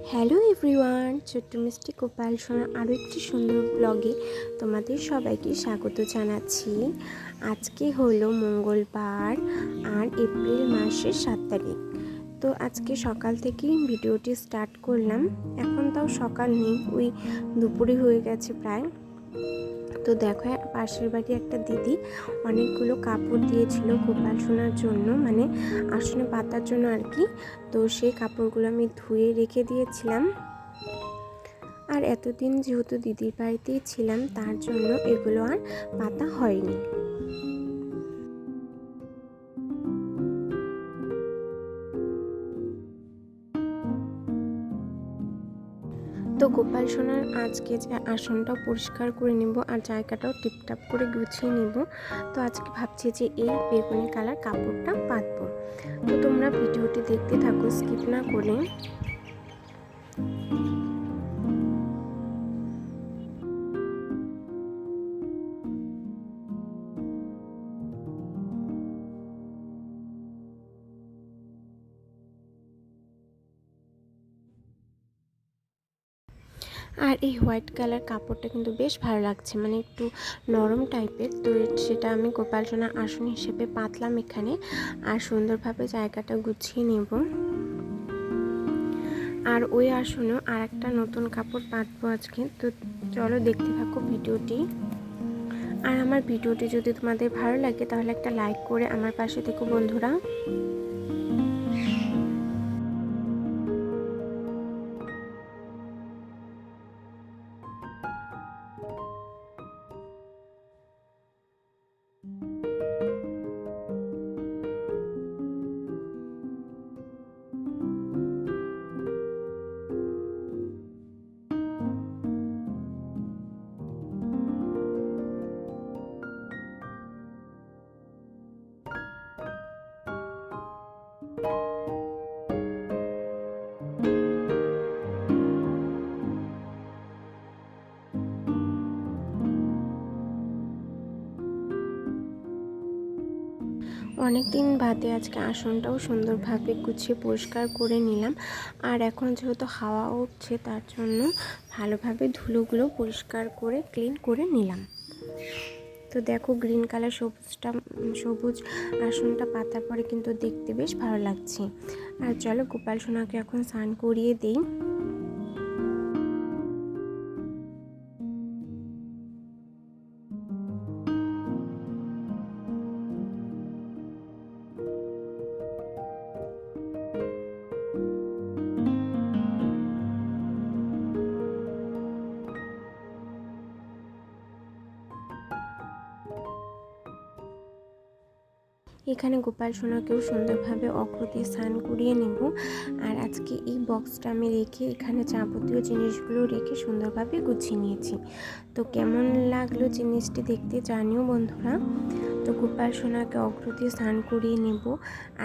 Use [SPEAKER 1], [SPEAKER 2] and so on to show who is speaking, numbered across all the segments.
[SPEAKER 1] Hello everyone, ছোট্ট মিষ্টি গোপাল সোনার আরও একটি সুন্দর ব্লগে তোমাদের সবাইকে স্বাগত জানাচ্ছি। আজকে হলো মঙ্গলবার আর এপ্রিল মাসের 7 তারিখ। তো আজকে সকাল থেকেই ভিডিওটি স্টার্ট করলাম। এখন তাও সকাল নেই, ওই দুপুরে হয়ে গেছে প্রায়। তো দেখো, পাশের বাড়ি একটা দিদি অনেকগুলো কাপড় দিয়েছিল গোপাল সোনার জন্য, মানে আসনে পাতার জন্য আর কি। তো সেই কাপড়গুলো আমি ধুয়ে রেখে দিয়েছিলাম। আর এতদিন যেহেতু দিদির বাড়িতেই ছিলাম, তার জন্য এগুলো আর পাতা হয়নি। তো গোপাল সোনার আজকে যে আসনটাও পরিষ্কার করে নেব আর জায়গাটাও টিপটাপ করে গুছিয়ে নেব। তো আজকে ভাবছি যে এই বেগুনি কালার কাপড়টা পাতবো। তো তোমরা ভিডিওটি দেখতে থাকো স্কিপ না করে। আর এই হোয়াইট কালার কাপড়টা কিন্তু বেশ ভালো লাগছে, মানে একটু নরম টাইপের। তো সেটা আমি গোপাল সোনার আসন হিসেবে পাতলাম এখানে, আর সুন্দরভাবে জায়গাটা গুছিয়ে নেব। আর ওই আসনেও আর একটা নতুন কাপড় পাতবো আজকে। তো চলো দেখতে থাকো ভিডিওটি। আর আমার ভিডিওটি যদি তোমাদের ভালো লাগে তাহলে একটা লাইক করে আমার পাশে থেকো বন্ধুরা। অনেক দিন বাদে আজকে আসনটাও সুন্দরভাবে গুছিয়ে পরিষ্কার করে নিলাম। আর এখন যেহেতু হাওয়া উঠছে, তার জন্য ভালোভাবে ধুলোগুলো পরিষ্কার করে ক্লিন করে নিলাম। তো দেখো, গ্রিন কালার সবুজ আসনটা পাতার পরে কিন্তু দেখতে বেশ ভালো লাগছে। আর চলো গোপাল সোনাকে এখন স্নান করিয়ে দিই। এখানে গোপাল সোনাকেও সুন্দরভাবে অর্ঘ্য দিয়ে স্নান করিয়ে নেব। আর আজকে এই বক্সটা আমি রেখে এখানে যাবতীয় জিনিসগুলো রেখে সুন্দরভাবে গুছিয়ে নিয়েছি। তো কেমন লাগলো জিনিসটি দেখতে জানিও বন্ধুরা। তো গোপাল সোনাকে অর্ঘ্য দিয়ে স্নান করিয়ে নেব।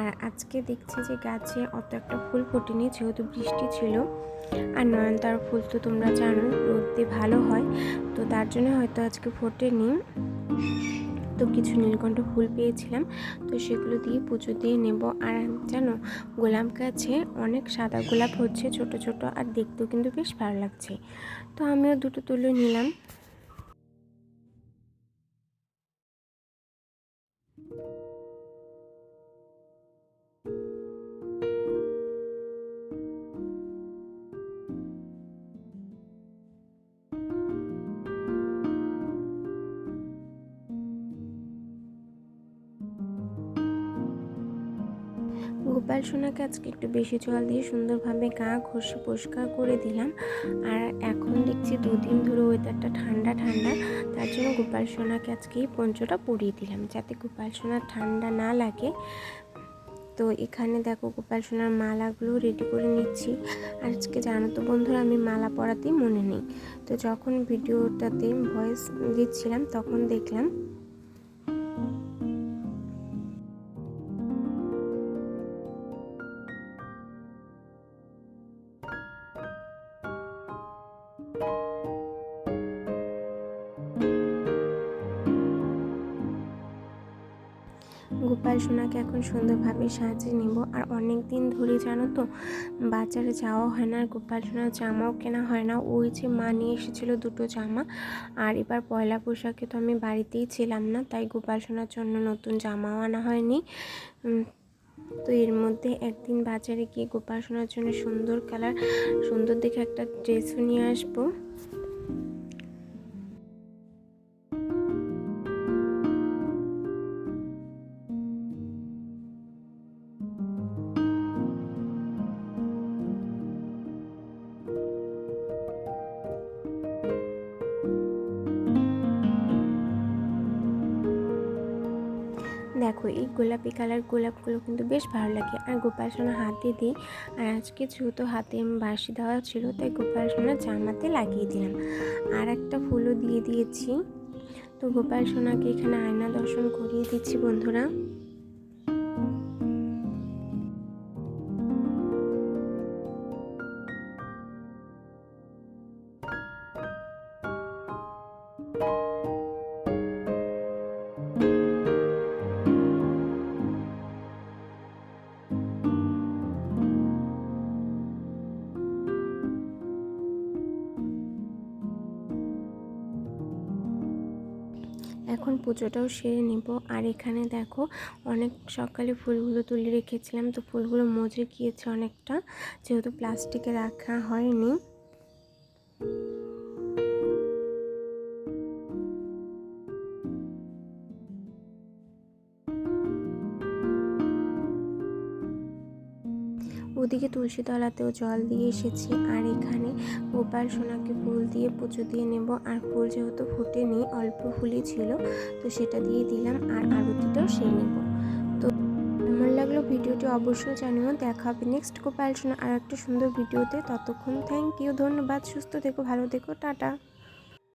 [SPEAKER 1] আর আজকে দেখছি যে গাছে অত একটা ফুল ফোটেনি, যেহেতু বৃষ্টি ছিল। আর নয়নতারা ফুল তো তোমরা জানো রোদে ভালো হয়, তো তার জন্য হয়তো আজকে ফোটেনি। তো কিছু নীলকণ্ঠ ফুল পেয়েছিলাম, তো সেগুলো দিয়ে পুজো দিয়ে নেব। আর জানো, গোলাপ গাছে অনেক সাদা গোলাপ হচ্ছে ছোট ছোট, আর দেখতেও কিন্তু বেশ ভালো লাগছে। তো আমিও দুটো তুলে নিলাম। গোপাল সোনাকে আজকে একটু বেশি জল দিয়ে সুন্দরভাবে গা ঘষে পরিষ্কার করে দিলাম। আর এখন দেখছি দুদিন ধরে ওয়েদারটা ঠান্ডা ঠান্ডা, তার জন্য গোপাল সোনাকে আজকে এই পঞ্চটা পরিয়ে দিলাম, যাতে গোপাল সোনার ঠান্ডা না লাগে। তো এখানে দেখো গোপাল সোনার মালাগুলো রেডি করে নিচ্ছি। আর আজকে জানো তো বন্ধুরা, আমি মালা পরাতেই মনে নেই। তো যখন ভিডিওটাতে ভয়েস দিচ্ছিলাম তখন দেখলাম গোপাল গোপাল সোনাকে এখন সুন্দরভাবে সাজিয়ে নেব। আর অনেক দিন ধরে জানো তো বাজারে যাওয়া হয় না, আর গোপাল সোনার জামাও কেনা হয় না। ওই যে মা নিয়ে এসেছিলো 2টো জামা, আর এবার পয়লা বৈশাখে তো আমি বাড়িতেই ছিলাম না, তাই গোপাল সোনার জন্য নতুন জামাও আনা হয়নি। তো এর মধ্যে একদিন বাজারে গিয়ে গোপাল সোনার জন্য সুন্দর দেখে একটা ড্রেসও নিয়ে আসবো। দেখো এই গোলাপি কালার গোলাপগুলো কিন্তু বেশ ভালো লাগে, আর গোপাল সোনা হাতে দিই। আর আজকে যেহেতু হাতে বাঁশি দেওয়া ছিল, তাই গোপাল সোনার জামাতে লাগিয়ে দিলাম। আর একটা ফুলও দিয়ে দিয়েছি। তো গোপাল সোনাকে এখানে আয়না দর্শন করিয়ে দিচ্ছি বন্ধুরা। এখন পুজোটাও সেরে নেব। আর এখানে দেখো অনেক সকালে ফুলগুলো তুলে রেখেছিলাম, তো ফুলগুলো মজে গিয়েছে অনেকটা, যেহেতু প্লাস্টিকে রাখা হয়নি। ওদিকে তুলসী তলাতেও জল দিয়ে এসেছি। আর এখানে গোপাল সোনাকে ফুল দিয়ে পুজো দিয়ে নেব। আর ফুল যেহেতু ফোটেনি, অল্প ফুলই ছিল, তো সেটা দিয়ে দিলাম। আর আরতিটাও সেরে নেব। তো কেমন লাগলো ভিডিওটি অবশ্যই জানিও। দেখা হবে নেক্সট গোপাল সোনা আর একটা সুন্দর ভিডিওতে। ততক্ষণ থ্যাংক ইউ, ধন্যবাদ। সুস্থ থেকো, ভালো থেকো, টাটা।